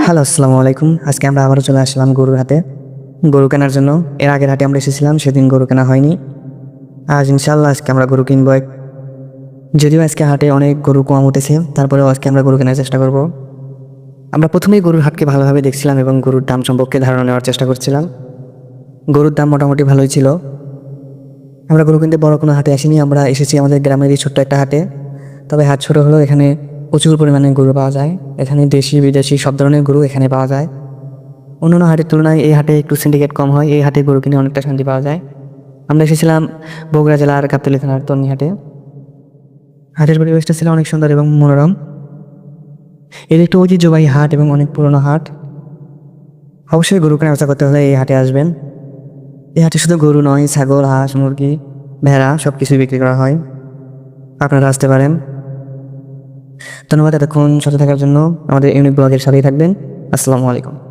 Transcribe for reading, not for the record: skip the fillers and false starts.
Hello, আসসালামু আলাইকুম। আজকে আমরা আবারও চলে আসলাম গরুর হাটে, গরু কেনার জন্য। এর আগের হাটে আমরা এসেছিলাম, সেদিন গরু কেনা হয়নি। আজ ইনশাল্লাহ আজকে আমরা গরু কিনবো। যদিও আজকে হাটে অনেক গরু কম উঠেছে, তারপরেও আজকে আমরা গরু কেনার চেষ্টা করব। আমরা প্রথমেই গরুর হাটকে ভালোভাবে দেখছিলাম এবং গরুর দাম সম্পর্কে ধারণা নেওয়ার চেষ্টা করছিলাম। গরুর দাম মোটামুটি ভালোই ছিল। আমরা গরু কিনতে বড় কোনো হাটে আসিনি, আমরা এসেছি আমাদের গ্রামেরই ছোট্ট একটা হাটে। তবে হাট ছোটো হলেও এখানে প্রচুর পরিমাণে গরু পাওয়া যায়। এখানে দেশি বিদেশি সব ধরনের গরু এখানে পাওয়া যায়। অন্যান্য হাটের তুলনায় এই হাটে একটু সিন্ডিকেট কম হয়। এই হাটে গরু কিনে অনেকটা শান্তি পাওয়া যায়। আমরা এসেছিলাম বগুড়া জেলার গাবতলী থানার তন্নি হাটে। হাটের পরিবেশটা ছিল অনেক সুন্দর এবং মনোরম। এর একটু ঐতিহ্যবাহী হাট এবং অনেক পুরনো হাট। অবশ্যই গরু কেনার ব্যবসা করতে হলে এই হাটে আসবেন। এই হাটে শুধু গরু নয়, ছাগল, হাঁস, মুরগি, ভেড়া সব কিছুই বিক্রি করা হয়। আপনারা আসতে পারেন। ধন্যবাদ এতক্ষণ সাথে থাকার জন্য। আমাদের ইউনিক ব্লগের সাথেই থাকবেন। আসসালামু আলাইকুম।